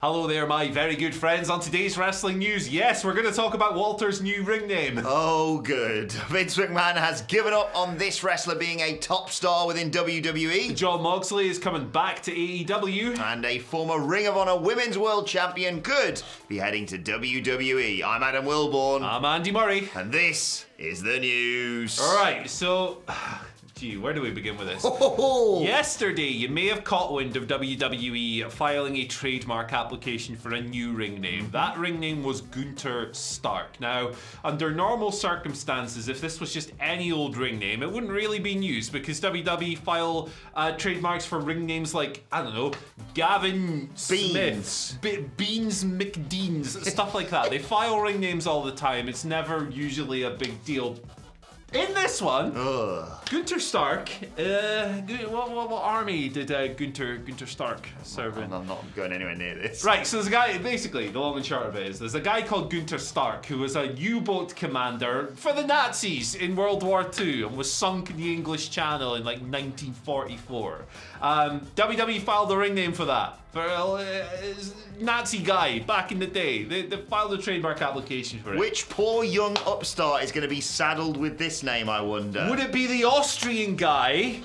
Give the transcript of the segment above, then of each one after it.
Hello there, my very good friends. On today's wrestling news, yes, we're going to talk about Walter's new ring name. Oh, good. Vince McMahon has given up on this wrestler being a top star within WWE. John Moxley is coming back to AEW. And a former Ring of Honor Women's World Champion could be heading to WWE. I'm Adam Wilborn. I'm Andy Murray. And this is the news. All right, so... Gee, where do we begin with this? Yesterday, you may have caught wind of WWE filing a trademark application for a new ring name. That ring name was Gunther Stark. Now, under normal circumstances, if this was just any old ring name, it wouldn't really be news because WWE file trademarks for ring names like, I don't know, Gavin Smith, Beans McDeans, stuff like that. They file ring names all the time. It's never usually a big deal. In this one, Gunther Stark, what army did Gunther Stark serve in? I'm not going anywhere near this. Right, so there's a guy, basically, the long and short of it is, there's a guy called Gunther Stark who was a U-boat commander for the Nazis in World War II and was sunk in the English Channel in like 1944. WWE filed a ring name for that. For a Nazi guy back in the day. They filed a trademark application for it. Which poor young upstart is going to be saddled with this name, I wonder? Would it be the Austrian guy?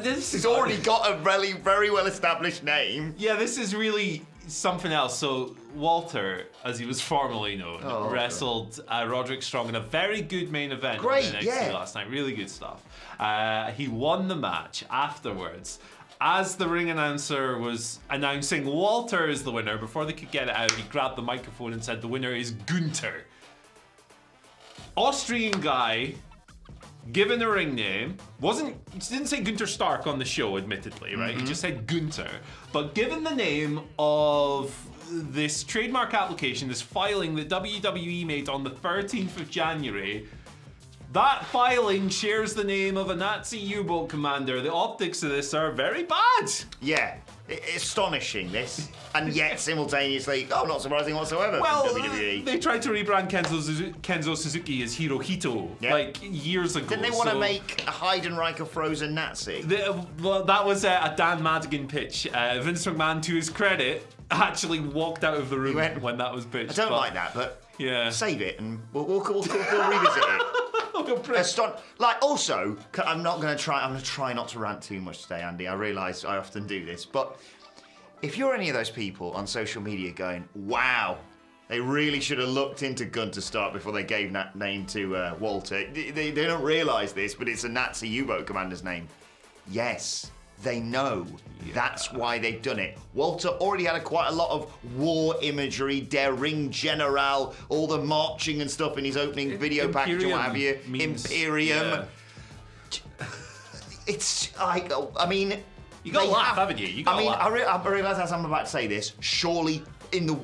He's already got a very well established name. Yeah, this is really something else. So Walter, as he was formerly known, wrestled Roderick Strong in a very good main event in NXT last night. Really good stuff. He won the match afterwards. As the ring announcer was announcing Walter as the winner, before they could get it out, he grabbed the microphone and said the winner is Gunther. Austrian guy, given a ring name, he didn't say Gunther Stark on the show, admittedly, right? He just said Gunther. But given the name of this trademark application, this filing that WWE made on the 13th of January, that filing shares the name of a Nazi U-boat commander. The optics of this are very bad. Yeah, astonishing this. And yet, simultaneously, not surprising whatsoever from WWE. They tried to rebrand Kenzo Suzuki as Hirohito, like years ago. Didn't they want to make a Heidenreich frozen Nazi? Well, that was a Dan Madigan pitch. Vince McMahon, to his credit, actually walked out of the room when that was pitched. I don't like that, but save it and we'll revisit it. Also, I'm going to try not to rant too much today, Andy. I realise I often do this, but if you're any of those people on social media going, wow, they really should have looked into Gunther Stark before they gave that name to Walter. They don't realise this, but it's a Nazi U-boat commander's name. Yes, they know. Yeah. That's why they've done it. Walter already had quite a lot of war imagery, Der Ring General, all the marching and stuff in his opening video package or what have you. Imperium. Yeah. It's like, I mean... You got to laugh, haven't you? I realise as I'm about to say this, surely in the,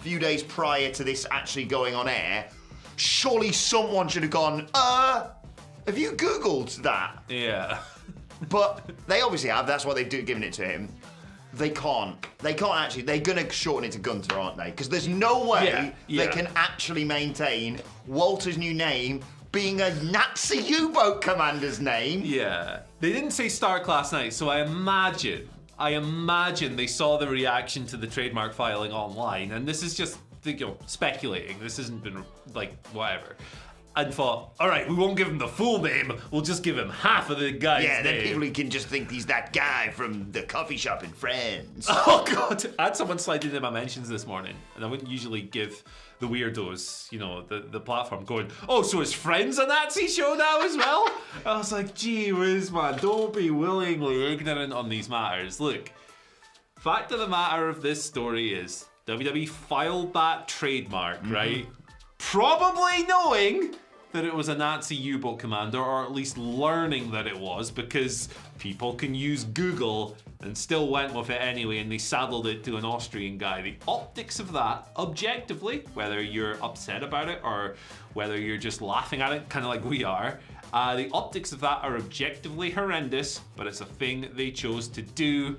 few days prior to this actually going on air, surely someone should have gone, have you Googled that? Yeah. But they obviously have. That's why they've given it to him. They can't actually. They're going to shorten it to Gunther, aren't they? Because there's no way they can actually maintain Walter's new name being a Nazi U-boat commander's name. Yeah. They didn't say Stark last night, so I imagine they saw the reaction to the trademark filing online, and this is just speculating. This hasn't been whatever. And thought, all right, we won't give him the full name. We'll just give him half of the guy's name. Yeah, then people can just think he's that guy from the coffee shop in Friends. Oh, God. I had someone slide into my mentions this morning, and I wouldn't usually give the weirdos, the platform going, oh, so is Friends a Nazi show now as well? I was like, gee whiz, man, don't be willingly ignorant on these matters. Look, fact of the matter of this story is WWE filed that trademark, right? Probably knowing that it was a Nazi U-boat commander, or at least learning that it was, because people can use Google, and still went with it anyway, and they saddled it to an Austrian guy. The optics of that, objectively, whether you're upset about it or whether you're just laughing at it, kind of like we are, the optics of that are objectively horrendous, but it's a thing they chose to do.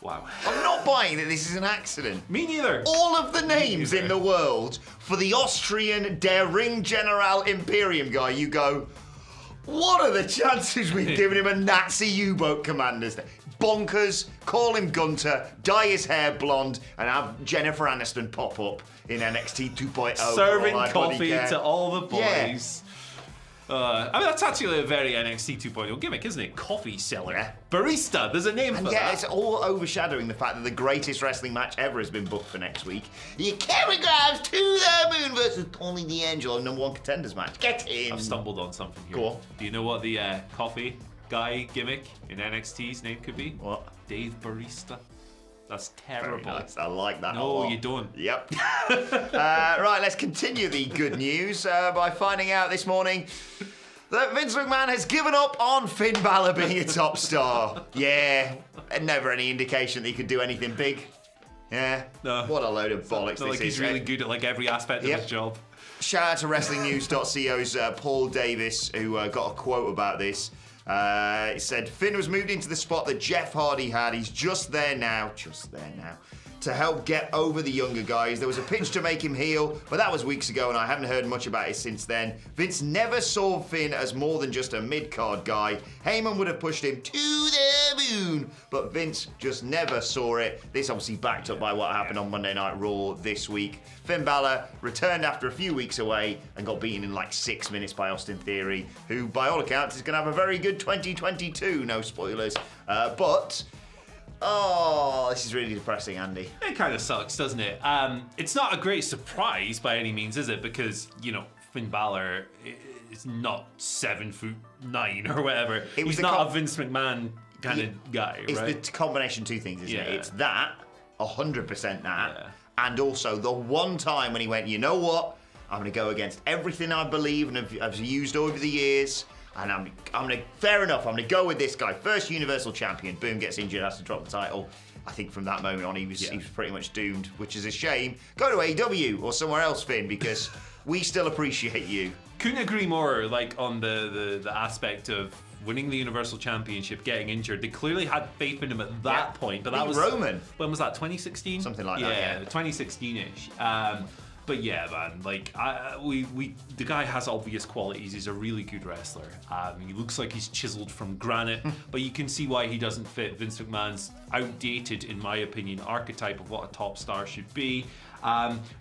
Wow. I'm not buying that this is an accident. Me neither. All of the names in the world for the Austrian Der Ring General Imperium guy, you go, what are the chances we've given him a Nazi U-boat commander's name? bonkers, call him Gunter, dye his hair blonde, and have Jennifer Aniston pop up in NXT 2.0. Serving coffee to all the boys. Yeah. I mean, that's actually a very NXT 2.0 gimmick, isn't it? Coffee seller. Barista, there's a name for that. It's all overshadowing the fact that the greatest wrestling match ever has been booked for next week. The Choreographs to the Moon versus Tony D'Angelo, #1 contenders match. Get in. I've stumbled on something here. Go on. Do you know what the coffee guy gimmick in NXT's name could be? What? Dave Barista. That's terrible. Very nice. I like that. No, you don't. Yep. Right, let's continue the good news by finding out this morning that Vince McMahon has given up on Finn Balor being a top star. Yeah, never any indication that he could do anything big. Yeah. No. What a load of bollocks Not this like he's is. really good at like every aspect of his job. Shout out to WrestlingNews.co's Paul Davis, who got a quote about this. He said, Finn was moved into the spot that Jeff Hardy had. He's just there now, to help get over the younger guys. There was a pitch to make him heel, but that was weeks ago, and I haven't heard much about it since then. Vince never saw Finn as more than just a mid-card guy. Heyman would have pushed him to the moon, but Vince just never saw it. This obviously backed up by what happened on Monday Night Raw this week. Finn Balor returned after a few weeks away and got beaten in like 6 minutes by Austin Theory, who by all accounts is going to have a very good 2022. No spoilers. Oh, this is really depressing, Andy. It kind of sucks, doesn't it? It's not a great surprise by any means, is it? Because, you know, Finn Balor is not 7'9" or whatever. He's not a Vince McMahon kind of guy, right? It's the combination of two things, isn't it? It's that, 100% that, Yeah. and also the one time when he went, you know what? I'm going to go against everything I believe and have used over the years. And I'm going to, fair enough, I'm going to go with this guy. First Universal Champion, boom, gets injured, has to drop the title. I think from that moment on, he was pretty much doomed, which is a shame. Go to AEW or somewhere else, Finn, because we still appreciate you. Couldn't agree more, like, on the aspect of winning the Universal Championship, getting injured. They clearly had faith in him at that point, but that was Roman. When was that? 2016? Something like that. Yeah, 2016-ish. But yeah, man, like the guy has obvious qualities. He's a really good wrestler. He looks like he's chiseled from granite, but you can see why he doesn't fit Vince McMahon's outdated, in my opinion, archetype of what a top star should be.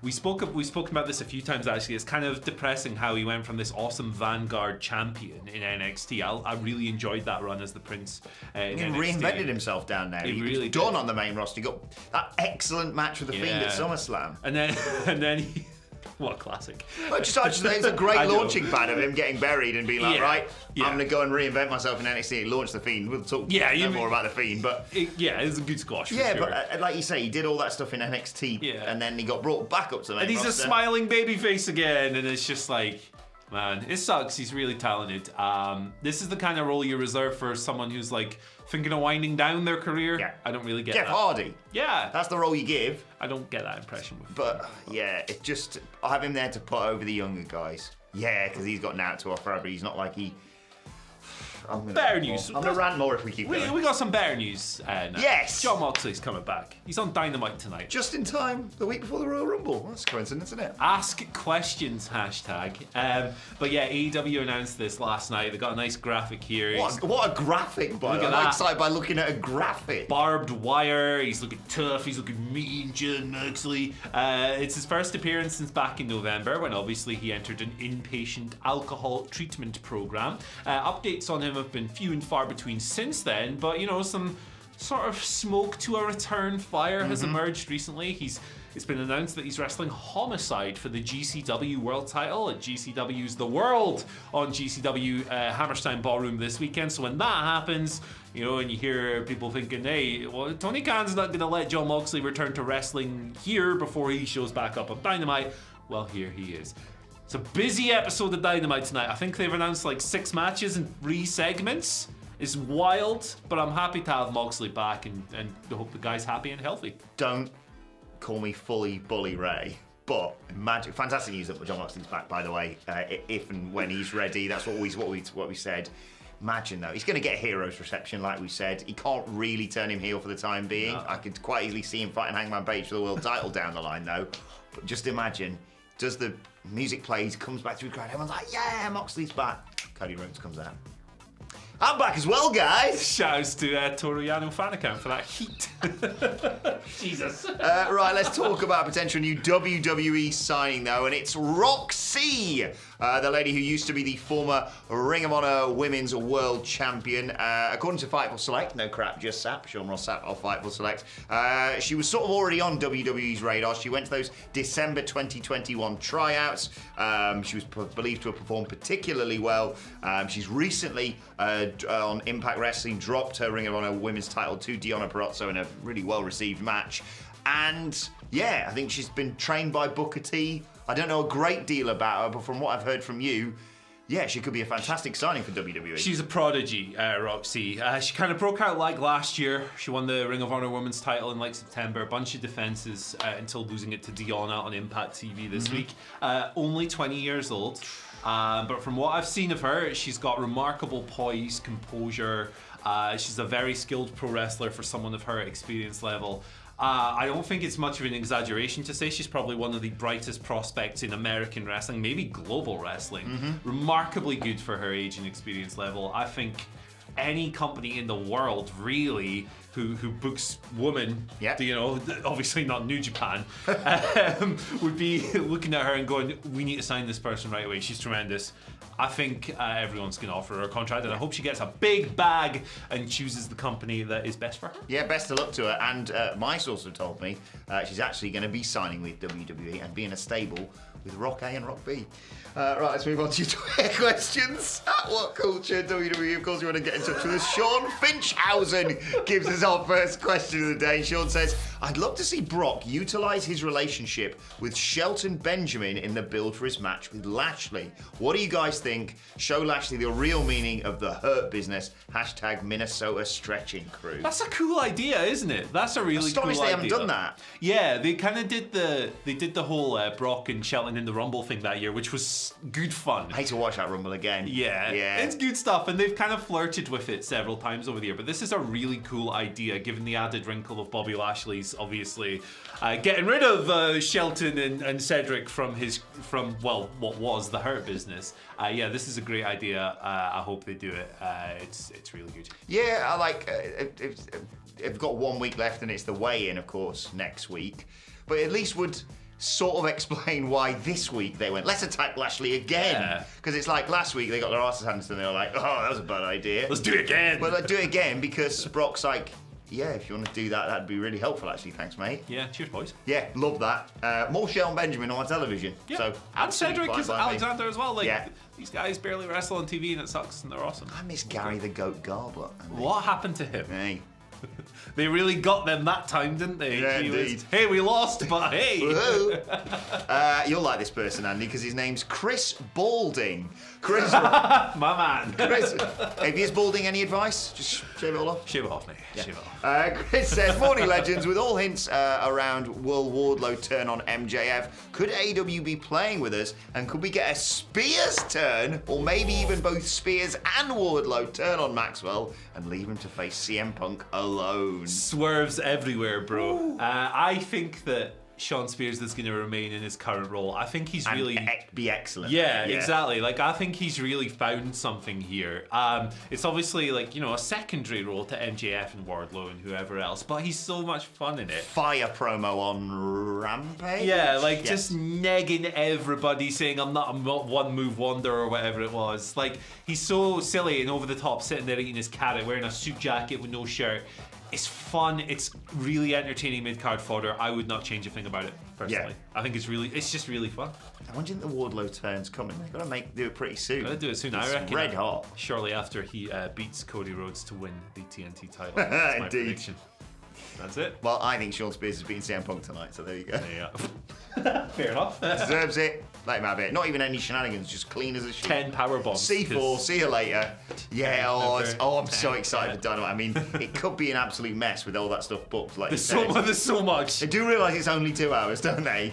We've spoken about this a few times actually. It's kind of depressing how he went from this awesome Vanguard champion in NXT. I really enjoyed that run as the Prince in He NXT. reinvented himself down there. He really done did. on the main roster. He got that excellent match with the Fiend at SummerSlam. And then he, what a classic. But just it's a great launching pad of him getting buried and being like, right, I'm going to go and reinvent myself in NXT. Launch the Fiend. We'll talk more about the Fiend, but it's a good squash. For yeah, sure. but like you say, he did all that stuff in NXT, and then he got brought back up to the main and he's roster. a smiling babyface again, and it's just like, man, it sucks. He's really talented. This is the kind of role you reserve for someone who's like thinking of winding down their career. Yeah. I don't really get Jeff that. Hardy. Yeah, That's the role you give. I don't get that impression with. But yeah, it just, I have him there to put over the younger guys. Yeah, because he's got now to offer, but he's not like he. Better news. I'm gonna rant more if we keep going. We got some better news. Now. Yes! John Moxley's coming back. He's on Dynamite tonight. Just in time, the week before the Royal Rumble. That's a coincidence, isn't it? Ask questions, hashtag. But yeah, AEW announced this last night. They got a nice graphic here. What a graphic, by the way. I'm excited by looking at a graphic. Barbed wire. He's looking tough. He's looking mean, John Moxley. It's his first appearance since back in November, when obviously he entered an inpatient alcohol treatment program. Updates on him have been few and far between since then, but you know, some sort of smoke to a return fire has emerged recently. It's been announced that he's wrestling Homicide for the GCW World title at GCW's The World on GCW Hammerstein Ballroom this weekend. So when that happens, you know, and you hear people thinking, hey, well, Tony Khan's not going to let John Moxley return to wrestling here before he shows back up on Dynamite. Well, here he is. It's a busy episode of Dynamite tonight. I think they've announced like 6 matches and 3 segments. It's wild, but I'm happy to have Moxley back and I hope the guy's happy and healthy. Don't call me fully Bully Ray, but magic, fantastic news that John Moxley's back, by the way, if and when he's ready. That's what we said. Imagine though, he's going to get a hero's reception, like we said. He can't really turn him heel for the time being. No. I could quite easily see him fighting Hangman Page for the world title down the line though. But just imagine, does the music plays, comes back through the crowd, everyone's like, yeah, Moxley's back. Cody Rhodes comes out. I'm back as well, guys. Shouts to Toriano fan account for that heat. Jesus. Right, let's talk about a potential new WWE signing, though, and it's Roxy, the lady who used to be the former Ring of Honor Women's World Champion. According to Fightful Select, no crap, just Sap, Sean Ross Sapp of Fightful Select, she was sort of already on WWE's radar. She went to those December 2021 tryouts. She was believed to have performed particularly well. She's recently, on Impact Wrestling, dropped her Ring of Honor Women's title to Deonna Purrazzo in a really well-received match. And yeah, I think she's been trained by Booker T. I don't know a great deal about her, but from what I've heard from you, yeah, she could be a fantastic signing for WWE. She's a prodigy, Roxy. She kind of broke out like last year. She won the Ring of Honor Women's title in like September. A bunch of defenses until losing it to Deonna on Impact TV this week. Only 20 years old. But from what I've seen of her, she's got remarkable poise, composure. She's a very skilled pro wrestler for someone of her experience level. I don't think it's much of an exaggeration to say she's probably one of the brightest prospects in American wrestling, maybe global wrestling. Remarkably good for her age and experience level. I think any company in the world, really, who books women, you know, obviously not New Japan, would be looking at her and going, we need to sign this person right away. She's tremendous. I think everyone's going to offer her a contract, and I hope she gets a big bag and chooses the company that is best for her. Yeah, best of luck to her. And my source have told me she's actually going to be signing with WWE and be in a stable with Rock A and Rock B. Right, let's move on to your Twitter questions. At WhatCulture, WWE, of course, you want to get in touch with us. Sean Finchhausen gives us our first question of the day. Sean says, I'd love to see Brock utilise his relationship with Shelton Benjamin in the build for his match with Lashley. What do you guys think? Show Lashley the real meaning of the Hurt Business. # Minnesota Stretching Crew. That's a cool idea, isn't it? That's a really cool idea. Astonished they haven't done that. Yeah, they kind of did the whole Brock and Shelton in the Rumble thing that year, which was good fun. I hate to watch that Rumble again. Yeah, it's good stuff, and they've kind of flirted with it several times over the year, but this is a really cool idea, given the added wrinkle of Bobby Lashley's obviously getting rid of Shelton and Cedric from what was the Hurt Business. Yeah, this is a great idea. I hope they do it. It's really good. Yeah, I like I've got 1 week left, and it's the weigh-in, of course, next week, but at least would sort of explain why this week they went, let's attack Lashley again. Because it's like last week they got their asses handed to them and they were like, oh, that was a bad idea. Let's do it again. Well, let's do it again because Brock's like, yeah, if you want to do that, that'd be really helpful, actually. Thanks, mate. Yeah, cheers, boys. Yeah, love that. More Shelton Benjamin on our television. Yeah. So, and Cedric Alexander as well. Like, yeah. These guys barely wrestle on TV and it sucks and they're awesome. I miss Gary the Goat Garbler. What happened to him? Hey. They really got them that time, didn't they? Yeah, indeed. Hey, we lost, but hey. You'll like this person, Andy, because his name's Chris Balding. Chris, my man. Chris, if he is balding, any advice? Just shave it all off. Shave it off, mate. Yeah. Shave it off. Chris says, morning legends, with all hints around Will Wardlow turn on MJF, could AEW be playing with us, and could we get a Spears turn, or maybe even both Spears and Wardlow turn on Maxwell and leave him to face CM Punk alone? Swerves everywhere, bro. I think that Sean Spears is going to remain in his current role. I think he's really be excellent. Yeah, exactly. Like, I think he's really found something here. It's obviously like, you know, a secondary role to MJF and Wardlow and whoever else, but he's so much fun in it. Fire promo on Rampage. Yeah, like just negging everybody, saying I'm not one move wonder or whatever it was. Like, he's so silly and over the top, sitting there eating his carrot, wearing a suit jacket with no shirt. It's fun. It's really entertaining mid-card fodder. I would not change a thing about it, personally. Yeah. I think it's just really fun. I wonder if the Wardlow turn's coming. They've got to do it pretty soon. Got to do it soon, I reckon. Red hot. Shortly after he beats Cody Rhodes to win the TNT title. That's my prediction. That's it. Well, I think Sean Spears has beaten CM Punk tonight, so there you go. Yeah. Fair enough. Deserves it. Let him have it. Not even any shenanigans, just clean as a sheet. 10 power bombs. C4, see you later. Yeah, I'm so excited for Dynamite. I mean, it could be an absolute mess with all that stuff booked. Like there's so much. They do realise it's only 2 hours, don't they?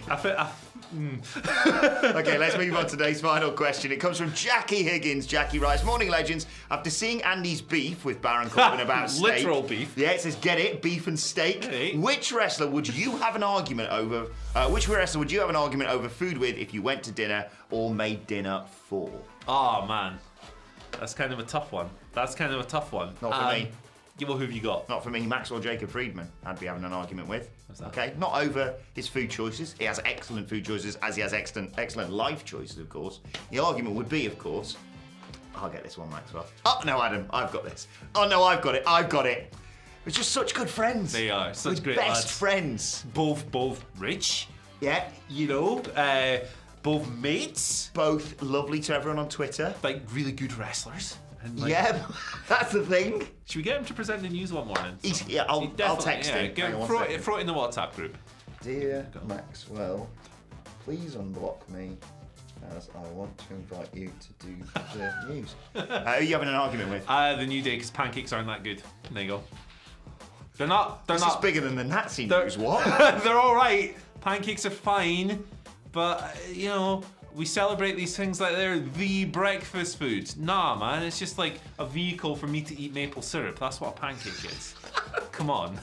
Okay, let's move on to today's final question. It comes from Jackie Higgins. Jackie writes, morning legends. After seeing Andy's beef with Baron Corbin about steak. Literal beef. Yeah, it says get it, beef and steak. Hey. Which wrestler would you have an argument over? Which wrestler would you have an argument over food with if you went to dinner or made dinner for? Oh man. That's kind of a tough one. Not for me. Yeah, well, who have you got? Not for me. Maxwell Jacob Friedman, I'd be having an argument with. What's that? Okay, not over his food choices. He has excellent food choices, as he has excellent life choices, of course. The argument would be, of course, I'll get this one, Maxwell. Oh, no, Adam, I've got this. Oh, no, I've got it. We're just such good friends. They are such We're great best lads. friends. Both rich, Yeah. you know, both mates, Both lovely to everyone on Twitter. like really good wrestlers. And like, Yeah, that's the thing. Should we get him to present the news one morning? I'll Definitely, text him. Hang on one second. Throw it in the WhatsApp group. Dear Maxwell, please unblock me as I want to invite you to do the news. Who are you having an argument with? The New Day, because pancakes aren't that good. There you go. They're not. This is bigger than the Nazi news, what? They're all right. Pancakes are fine, but you know, we celebrate these things like they're the breakfast food. Nah, man, it's just like a vehicle for me to eat maple syrup. That's what a pancake is. Come on.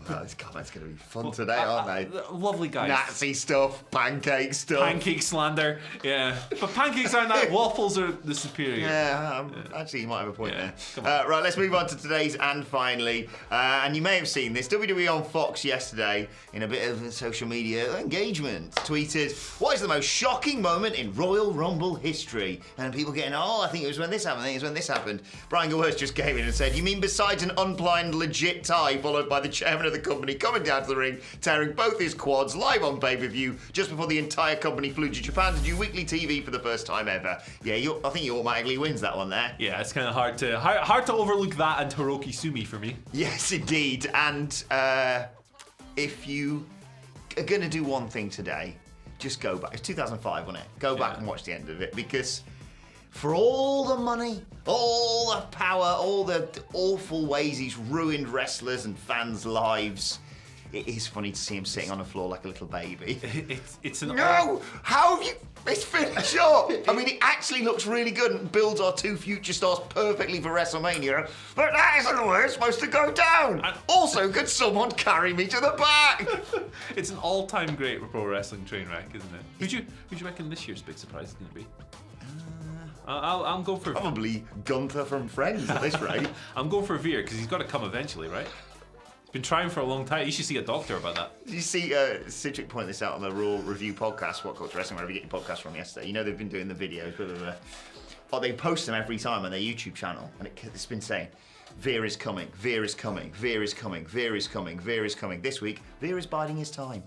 Wow, these comments going to be fun today, aren't they? Lovely guys. Nazi stuff, pancake stuff. Pancake slander, yeah. But pancakes aren't that. Waffles are the superior. Yeah, actually, you might have a point Yeah, there. Right, let's move on to today's and finally. And you may have seen this. WWE on Fox yesterday, in a bit of social media engagement, tweeted, "What is the most shocking moment in Royal Rumble history?" And people getting, I think it was when this happened. Brian Gewirtz just came in and said, "You mean besides an unplanned legit tie followed by the chairman of the company coming down to the ring, tearing both his quads live on pay-per-view just before the entire company flew to Japan to do weekly TV for the first time ever." Yeah, I think he automatically wins that one there. Yeah, it's kind of hard to overlook that and Hiroki Sumi for me. Yes, indeed. And if you are going to do one thing today, just go back. It's 2005, wasn't it? Go back and watch the end of it, because for all the money, all the power, all the awful ways he's ruined wrestlers and fans' lives, it is funny to see him sitting on the floor like a little baby. It's an No! How have you... It's finished up! I mean, it actually looks really good and builds our two future stars perfectly for WrestleMania, but that isn't where it's supposed to go down! Also, could someone carry me to the back? It's an all-time great pro wrestling train wreck, isn't it? Who'd you reckon this year's big surprise is going to be? I'll go for... Probably Gunther from Friends at this rate. I'm going for Veer, because he's got to come eventually, right? He's been trying for a long time. You should see a doctor about that. Did you see Citric point this out on the Raw Review podcast, WhatCulture Wrestling, wherever you get your podcast from yesterday? You know they've been doing the videos, they post them every time on their YouTube channel, and it's been saying, Veer is coming, Veer is coming, Veer is coming, Veer is coming, Veer is coming. This week, Veer is biding his time.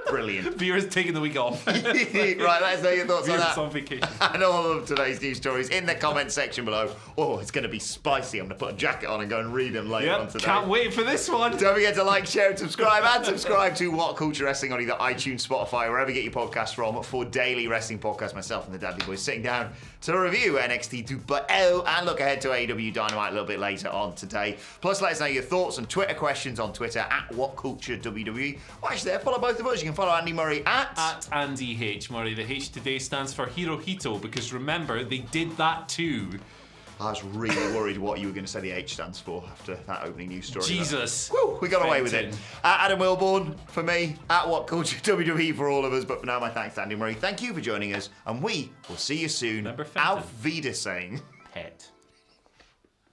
Brilliant. Veer is taking the week off. Right, let us know your thoughts on that. on vacation. And all of today's news stories in the comment section below. Oh, it's going to be spicy. I'm going to put a jacket on and go and read them later on today. Can't wait for this one. Don't forget to like, share, and subscribe. And subscribe to WhatCulture Wrestling on either iTunes, Spotify, wherever you get your podcasts from, for daily wrestling podcasts. Myself and the Dudley Boys sitting down to review NXT 2.0 and look ahead to AEW Dynamite a little bit later on today. Plus, let us know your thoughts and Twitter questions on Twitter at WhatCultureWWE. Or actually, follow both of us. You can follow Andy Murray at Andy H. Murray. The H today stands for Hirohito, because remember, they did that too. I was really worried what you were going to say the H stands for after that opening news story. Jesus. Woo, we got away with it. Adam Wilborn for me, at WhatCulture WWE for all of us. But for now, my thanks to Andy Murray. Thank you for joining us, and we will see you soon. Remember Fenton. Auf Wiedersehen. Pet.